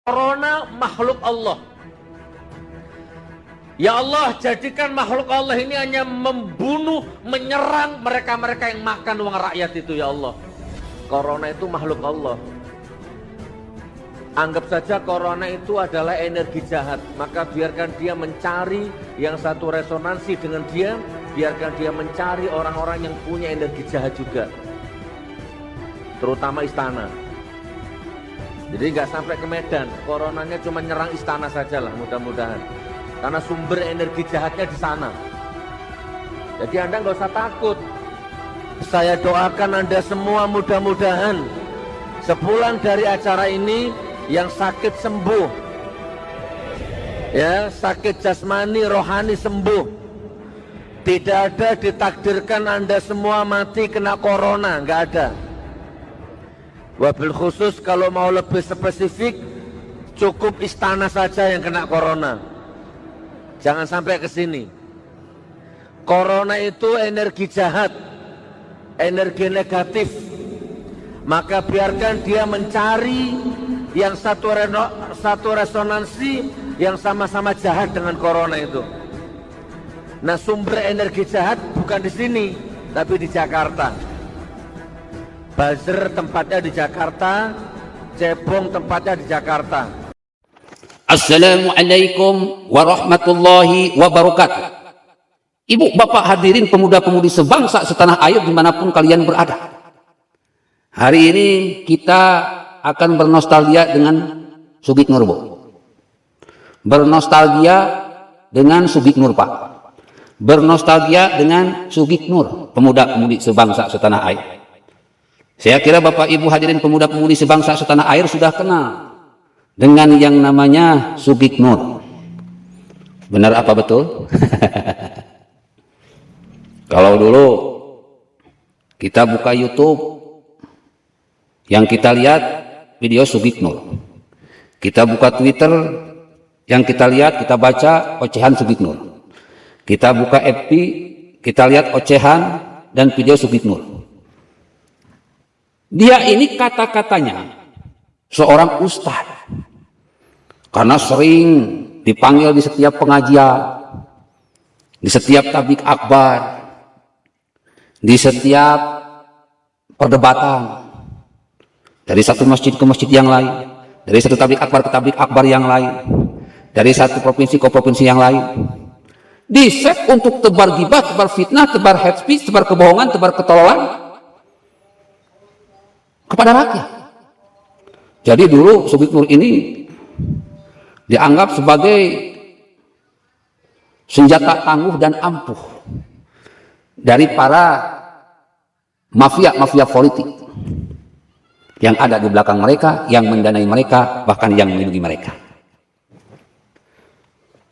Corona makhluk Allah. Ya Allah, jadikan makhluk Allah ini hanya membunuh, menyerang mereka-mereka yang makan uang rakyat itu, ya Allah. Corona itu makhluk Allah. Anggap saja corona itu adalah energi jahat, maka biarkan dia mencari yang satu resonansi dengan dia, biarkan dia mencari orang-orang yang punya energi jahat juga, terutama istana. Jadi nggak sampai ke Medan, coronanya cuma nyerang istana saja lah, mudah-mudahan. Karena sumber energi jahatnya di sana. Jadi Anda nggak usah takut. Saya doakan Anda semua mudah-mudahan sepulang dari acara ini yang sakit sembuh, ya, sakit jasmani rohani sembuh. Tidak ada ditakdirkan Anda semua mati kena corona, nggak ada. Wabil khusus kalau mau lebih spesifik, cukup istana saja yang kena corona. Jangan sampai ke sini. Corona itu energi jahat, energi negatif. Maka biarkan dia mencari yang satu resonansi yang sama-sama jahat dengan corona itu. Nah, sumber energi jahat bukan di sini, tapi di Jakarta. Buzzer tempatnya di Jakarta, cebong tempatnya di Jakarta. Assalamualaikum warahmatullahi wabarakatuh. Ibu bapak hadirin pemuda-pemudi sebangsa setanah air dimanapun kalian berada. Hari ini kita akan bernostalgia dengan Sugik Nur, Bu. Bernostalgia dengan Sugik Nur, Pak. Bernostalgia dengan Sugik Nur, pemuda-pemudi sebangsa setanah air. Saya kira Bapak Ibu hadirin pemuda-pemudi sebangsa setanah air sudah kenal dengan yang namanya Sugik Nur. Benar apa betul? Kalau dulu kita buka YouTube, yang kita lihat video Sugik Nur. Kita buka Twitter, yang kita lihat, kita baca ocehan Sugik Nur. Kita buka FB, kita lihat ocehan dan video Sugik Nur. Dia ini kata-katanya seorang ustadz, karena sering dipanggil di setiap pengajian, di setiap tablik akbar, di setiap perdebatan, dari satu masjid ke masjid yang lain, dari satu tablik akbar yang lain, dari satu provinsi ke provinsi yang lain, di set untuk tebar gibah, tebar fitnah, tebar hate speech, tebar kebohongan, tebar ketololan kepada rakyat. Jadi dulu Sugik Nur ini dianggap sebagai senjata tangguh dan ampuh dari para mafia politik yang ada di belakang mereka, yang mendanai mereka, bahkan yang melindungi mereka.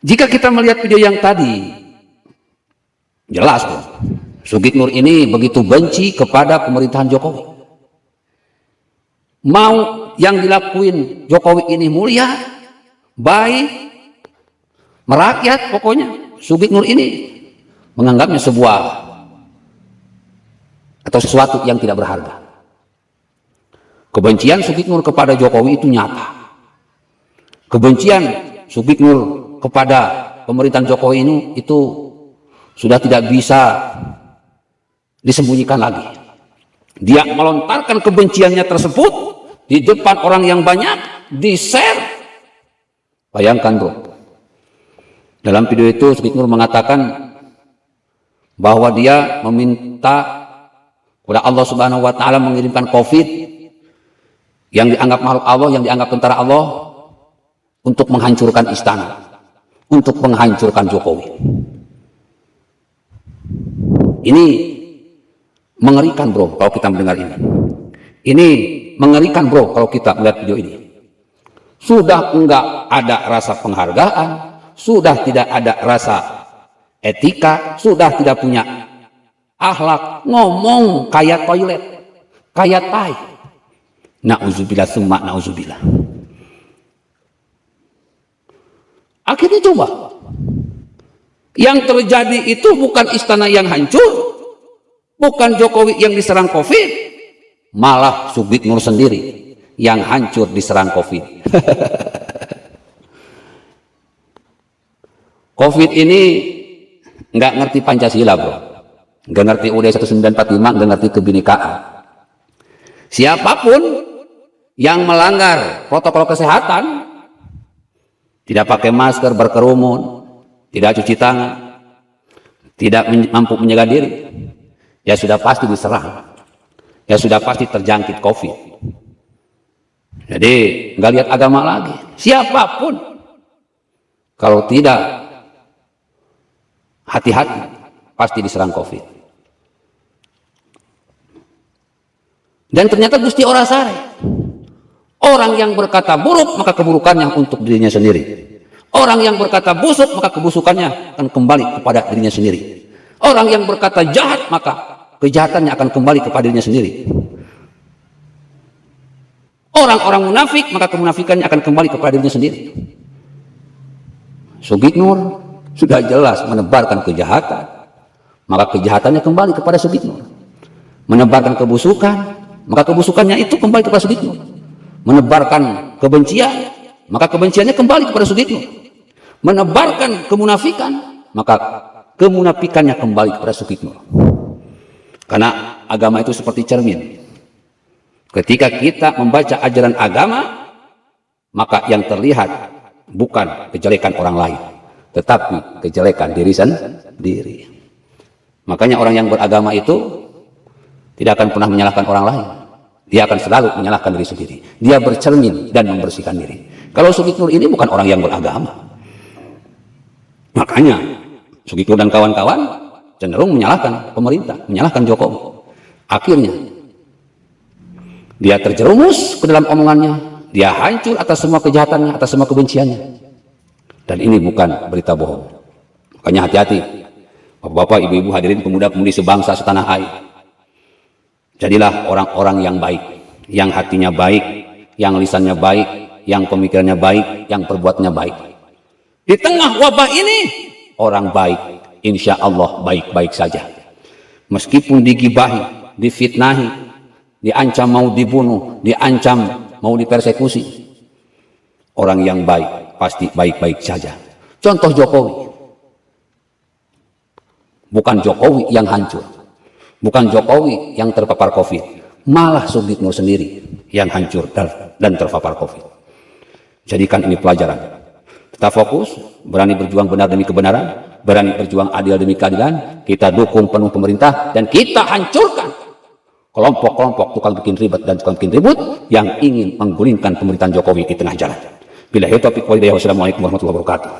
Jika kita melihat video yang tadi, jelas Sugik Nur ini begitu benci kepada pemerintahan Jokowi. Mau yang dilakuin Jokowi ini mulia, baik, merakyat, pokoknya Sugik Nur ini menganggapnya sebuah atau sesuatu yang tidak berharga. Kebencian Sugik Nur kepada Jokowi itu nyata. Kebencian Sugik Nur kepada pemerintahan Jokowi ini itu sudah tidak bisa disembunyikan lagi. Dia melontarkan kebenciannya tersebut di depan orang yang banyak, di-share. Bayangkan, bro. Dalam video itu Sugik Nur mengatakan bahwa dia meminta kepada Allah Subhanahu wa taala mengirimkan Covid yang dianggap makhluk Allah, yang dianggap tentara Allah, untuk menghancurkan istana, untuk menghancurkan Jokowi. Ini mengerikan, bro, kalau kita mendengar ini. Ini mengerikan, bro, kalau kita melihat video ini. Sudah enggak ada rasa penghargaan, sudah tidak ada rasa etika, sudah tidak punya akhlak, ngomong kayak toilet, kayak tai. Na'udzubillah summa na'udzubillah. Akhirnya coba, yang terjadi itu bukan istana yang hancur, bukan Jokowi yang diserang Covid, malah Sugik Nur sendiri yang hancur diserang Covid. COVID ini nggak ngerti Pancasila, bro. Nggak ngerti UUD 1945, nggak ngerti kebinekaan. Siapapun yang melanggar protokol kesehatan, tidak pakai masker, berkerumun, tidak cuci tangan, tidak mampu menjaga diri, ya sudah pasti diserang. Ya sudah pasti terjangkit COVID. Jadi nggak lihat agama lagi. Siapapun kalau tidak hati-hati pasti diserang COVID. Dan ternyata Gusti ora sare. Orang yang berkata buruk maka keburukannya untuk dirinya sendiri. Orang yang berkata busuk maka kebusukannya akan kembali kepada dirinya sendiri. Orang yang berkata jahat maka kejahatannya akan kembali kepada dirinya sendiri. Orang-orang munafik maka kemunafikannya akan kembali kepada dirinya sendiri. Sugiknur sudah jelas menebarkan kejahatan, maka kejahatannya kembali kepada Sugiknur. Menebarkan kebusukan, maka kebusukannya itu kembali kepada Sugiknur. Menebarkan kebencian, maka kebenciannya kembali kepada Sugiknur. Menebarkan kemunafikan, maka kemunafikannya kembali kepada Sugiknur. Karena agama itu seperti cermin. Ketika kita membaca ajaran agama, maka yang terlihat bukan kejelekan orang lain, tetapi kejelekan diri sendiri. Makanya orang yang beragama itu tidak akan pernah menyalahkan orang lain. Dia akan selalu menyalahkan diri sendiri. Dia bercermin dan membersihkan diri. Kalau Sugiknur ini bukan orang yang beragama. Makanya Sugiknur dan kawan-kawan cenderung menyalahkan pemerintah, menyalahkan Jokowi. Akhirnya dia terjerumus ke dalam omongannya, dia hancur atas semua kejahatannya, atas semua kebenciannya. Dan ini bukan berita bohong. Makanya hati-hati, bapak-bapak, ibu-ibu, hadirin, pemuda-pemudi sebangsa setanah air. Jadilah orang-orang yang baik, yang hatinya baik, yang lisannya baik, yang pemikirannya baik, yang perbuatannya baik. Di tengah wabah ini, orang baik insya Allah baik-baik saja. Meskipun digibahi, difitnahi, diancam mau dibunuh, diancam mau dipersekusi, orang yang baik pasti baik-baik saja. Contoh Jokowi. Bukan Jokowi yang hancur, bukan Jokowi yang terpapar COVID, malah Sugiknur sendiri yang hancur dan terpapar COVID. Jadikan ini pelajaran. Tetap fokus, berani berjuang benar demi kebenaran, berani berjuang adil demi keadilan. Kita dukung penuh pemerintah dan kita hancurkan kelompok-kelompok tukang bikin ribet dan tukang bikin ribut yang ingin menggulingkan pemerintahan Jokowi di tengah jalan. Billahi taufiq wal hidayah. Wassalamualaikum warahmatullahi wabarakatuh.